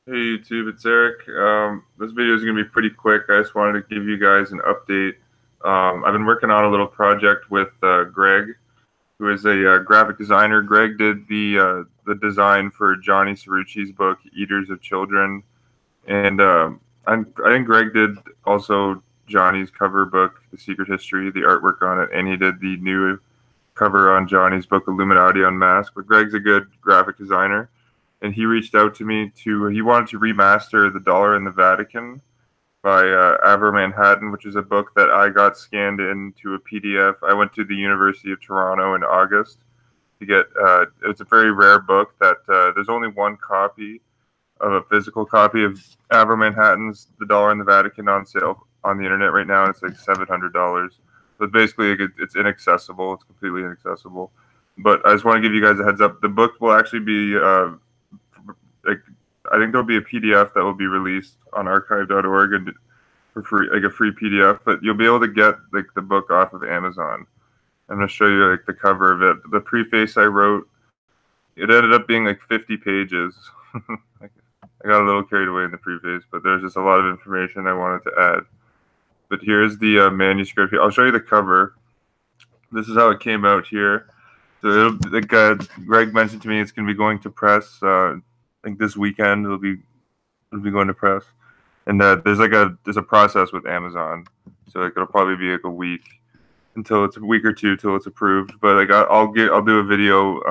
Hey YouTube, it's Eric. This video is going to be pretty quick. I just wanted to give you guys an update. I've been working on a little project with Greg, who is a graphic designer. Greg did the design for Johnny Cerrucci's book, Eaters of Children, and I think Greg did also Johnny's cover book, The Secret History, the artwork on it, and he did the new cover on Johnny's book, Illuminati Unmasked. But Greg's a good graphic designer, and he reached out to me he wanted to remaster The Dollar in the Vatican by Avro Manhattan, which is a book that I got scanned into a PDF. I went to the University of Toronto in August to get, it's a very rare book that there's only one copy of a physical copy of Avro Manhattan's The Dollar in the Vatican on sale on the internet right now, and it's like $700. So it's basically, it's inaccessible. It's completely inaccessible. But I just want to give you guys a heads up. The book will actually be like, I think there'll be a PDF that will be released on archive.org and for free, like a free PDF, but you'll be able to get like the book off of Amazon. I'm going to show you like the cover of it. The preface I wrote, it ended up being like 50 pages. I got a little carried away in the preface, but there's just a lot of information I wanted to add. But here's the manuscript. I'll show you the cover. This is how it came out here. So like Greg mentioned to me, it's going to be going to press. I think this weekend it'll be going to press. And there's a process with Amazon, so like it'll probably be like a week or two till it's approved. But like I'll do a video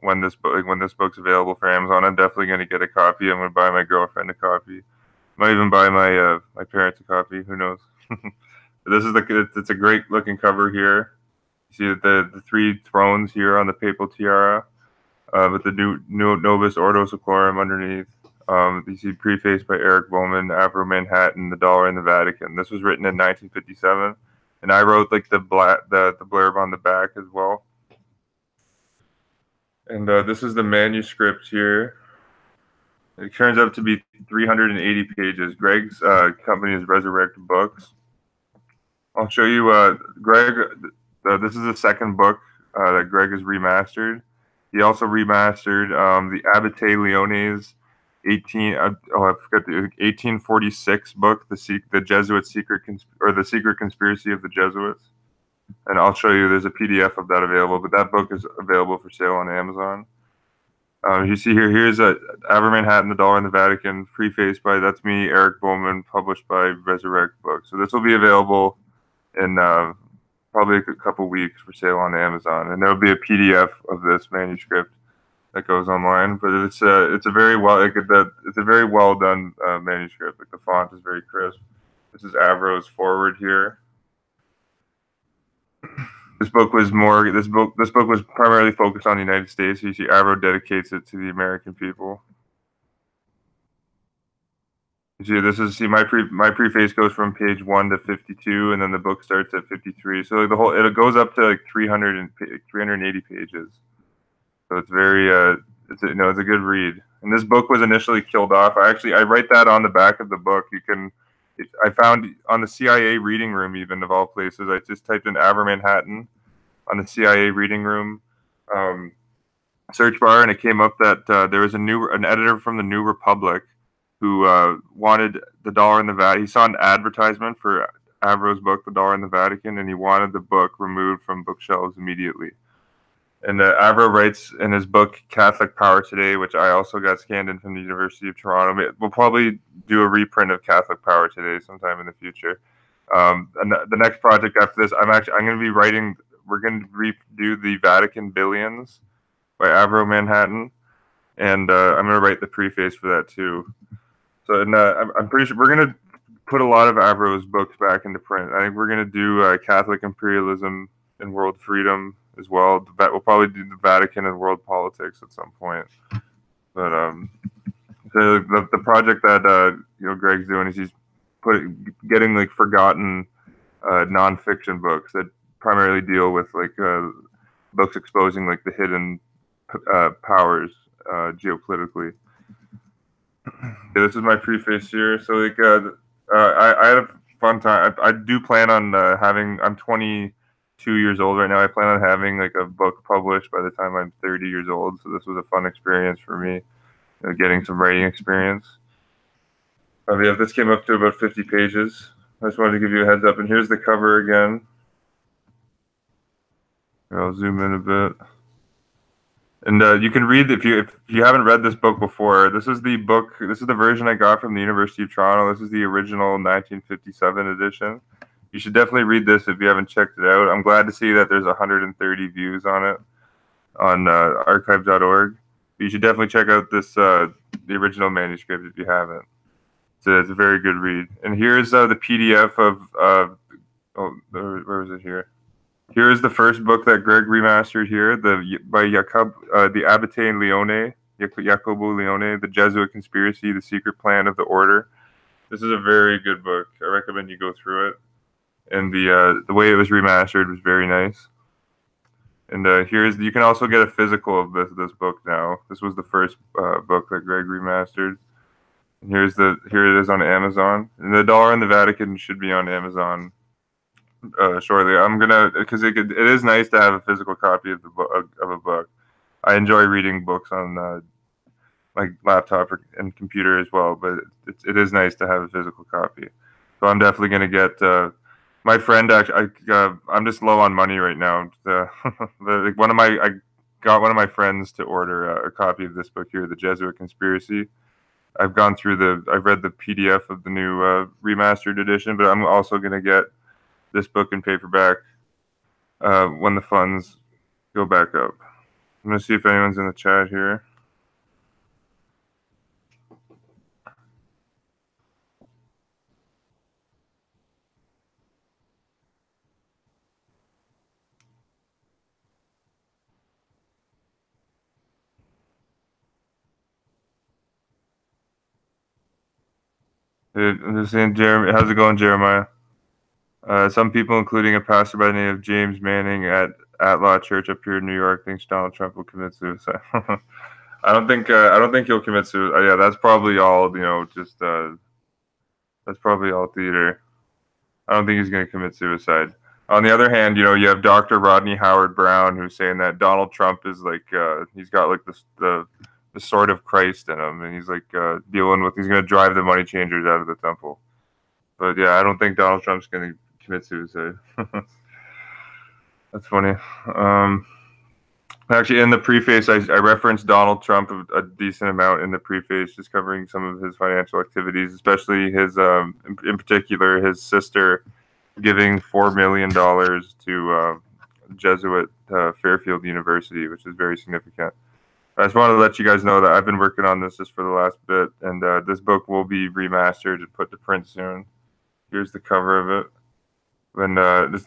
when this book's available for Amazon. I'm definitely gonna get a copy. I'm gonna buy my girlfriend a copy. Might even buy my my parents a copy. Who knows? This is it's a great looking cover here. You see the three thrones here on the papal tiara, with the new Novus Ordo Seclorum underneath. You see preface by Eric Bowman, Avro Manhattan, The Dollar in the Vatican. This was written in 1957, and I wrote like the blurb on the back as well. And this is the manuscript here. It turns out to be 380 pages. Greg's company is Resurrect Books. I'll show you, Greg. This is the second book that Greg has remastered. He also remastered the Abate Leone's 1846 book, the Jesuit the Secret Conspiracy of the Jesuits. And I'll show you. There's a PDF of that available, but that book is available for sale on Amazon. You see here, here's Avro Manhattan, The Dollar in the Vatican, prefaced by, that's me, Eric Bowman, published by Resurrect Books. So this will be available in probably a couple weeks for sale on Amazon, and there'll be a PDF of this manuscript that goes online. But it's a very well done manuscript. Like the font is very crisp. This is Avro's forward here. This book was primarily focused on the United States. You see, Avro dedicates it to the American people. You see, my preface goes from page 1 to 52, and then the book starts at 53. So like it goes up to like 380 pages. So it's very it's a good read. And this book was initially killed off. I write that on the back of the book. I found on the CIA reading room, even of all places, I just typed in Avro Manhattan on the CIA reading room search bar, and it came up that there was an editor from the New Republic who wanted The Dollar in the Vatican. He saw an advertisement for Avro's book, The Dollar in the Vatican, and he wanted the book removed from bookshelves immediately. And Avro writes in his book, Catholic Power Today, which I also got scanned in from the University of Toronto. We'll probably do a reprint of Catholic Power Today sometime in the future. And the next project after this, I'm going to be writing, we're going to redo the Vatican Billions by Avro Manhattan. And I'm going to write the preface for that too. So I'm pretty sure we're going to put a lot of Avro's books back into print. I think we're going to do Catholic Imperialism and World Freedom as well. We'll probably do the Vatican and world politics at some point. But so the project that Greg's doing is he's getting like forgotten nonfiction books that primarily deal with like books exposing like the hidden powers geopolitically. Yeah, this is my preface here. So like I had a fun time. I do plan on I'm 22 years old right now. I plan on having like a book published by the time I'm 30 years old. So this was a fun experience for me. getting some writing experience. Yeah, this came up to about 50 pages. I just wanted to give you a heads up. And here's the cover again. I'll zoom in a bit. And you can read if you haven't read this book before. This is the book. This is the version I got from the University of Toronto. This is the original 1957 edition. You should definitely read this if you haven't checked it out. I'm glad to see that there's 130 views on it on archive.org. You should definitely check out this the original manuscript if you haven't. It's a very good read. And here's the PDF of where is it here? Here is the first book that Greg remastered here, by the Abate Leone, Jacobo Leone, The Jesuit Conspiracy, The Secret Plan of the Order. This is a very good book. I recommend you go through it. And the way it was remastered was very nice. And you can also get a physical of this book now. This was the first book that Greg remastered. And here it is on Amazon. And the $1 in the Vatican should be on Amazon shortly. I'm gonna, because it is nice to have a physical copy of a book. I enjoy reading books on my laptop and computer as well, but it is nice to have a physical copy. So I'm definitely gonna get. My friend actually, I'm just low on money right now. I got one of my friends to order a copy of this book here, The Jesuit Conspiracy. I've read the PDF of the new remastered edition, but I'm also gonna get this book in paperback when the funds go back up. I'm gonna see if anyone's in the chat here. I'm just saying, Jeremy, how's it going, Jeremiah? Some people, including a pastor by the name of James Manning at Law Church up here in New York, thinks Donald Trump will commit suicide. I don't think he'll commit suicide. Yeah, that's probably all. That's probably all theater. I don't think he's going to commit suicide. On the other hand, you have Dr. Rodney Howard Brown, who's saying that Donald Trump is like he's got like the sword of Christ in him, and he's like he's going to drive the money changers out of the temple. But yeah, I don't think Donald Trump's going to commit suicide. That's funny. Actually, in the preface, I referenced Donald Trump a decent amount in the preface, just covering some of his financial activities, especially his, in particular, his sister giving $4 million to Jesuit Fairfield University, which is very significant. I just wanted to let you guys know that I've been working on this just for the last bit, and this book will be remastered and put to print soon. Here's the cover of it. And I've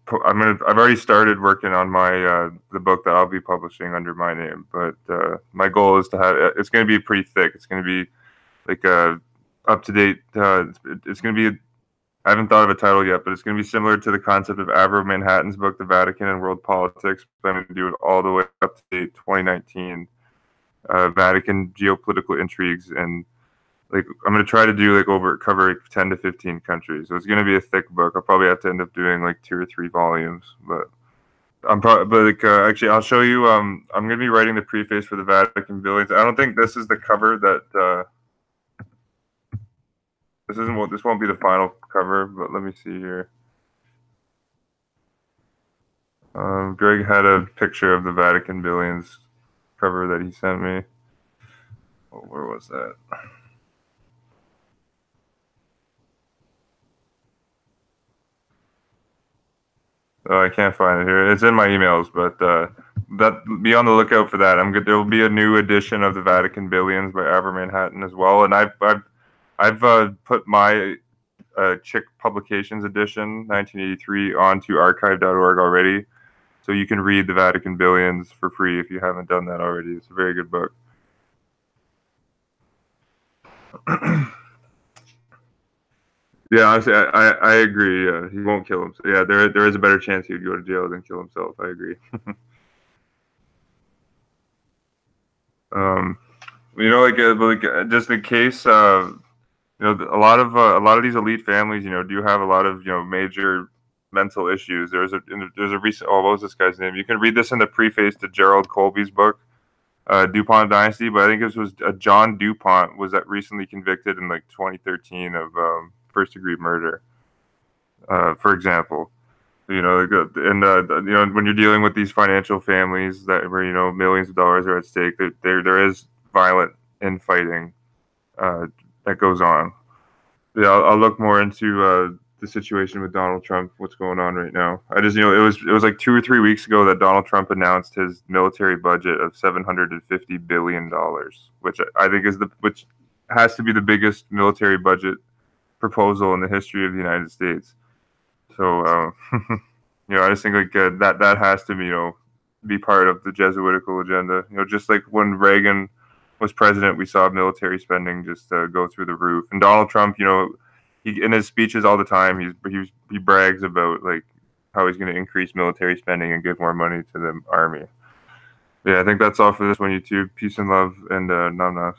already started working on my the book that I'll be publishing under my name, but my goal is to have it's going to be pretty thick. It's going to be like up to date. It's going to be, I haven't thought of a title yet, but it's going to be similar to the concept of Avro Manhattan's book, The Vatican and World Politics. But I'm going to do it all the way up to date 2019 Vatican geopolitical intrigues, and like I'm going to try to cover 10 to 15 countries. So it's going to be a thick book. I'll probably have to end up doing like 2 or 3 volumes, but actually I'll show you. I'm going to be writing the preface for the Vatican Billions. I don't think this is the cover that. This won't be the final cover, but let me see here. Greg had a picture of the Vatican Billions cover that he sent me. Oh, where was that? Oh, I can't find it here. It's in my emails, but be on the lookout for that. There will be a new edition of the Vatican Billions by Avro Manhattan as well, and I've put my Chick Publications edition 1983 onto archive.org already, so you can read the Vatican Billions for free if you haven't done that already. It's a very good book. Yeah, honestly, I agree. He won't kill himself. Yeah, there is a better chance he would go to jail than kill himself. I agree. Just in case, a lot of these elite families, do have a lot of major mental issues. There's a recent. Oh, what was this guy's name? You can read this in the preface to Gerald Colby's book. DuPont dynasty, but I think this was John DuPont was that recently convicted in like 2013 of first degree murder, for example. You know, you know, when you're dealing with these financial families that where, you know, millions of dollars are at stake, there is violent infighting that goes on. Yeah, I'll look more into the situation with Donald Trump, what's going on right now. I just, you know, it was like 2 or 3 weeks ago that Donald Trump announced his military budget of $750 billion, which has to be the biggest military budget proposal in the history of the United States. So, you know, I just think like that has to be, you know, be part of the Jesuitical agenda. You know, just like when Reagan was president, we saw military spending just go through the roof. And Donald Trump, you know, he in his speeches all the time, he brags about like how he's going to increase military spending and give more money to the army. Yeah, I think that's all for this one, YouTube. Peace and love, and Nam Nas.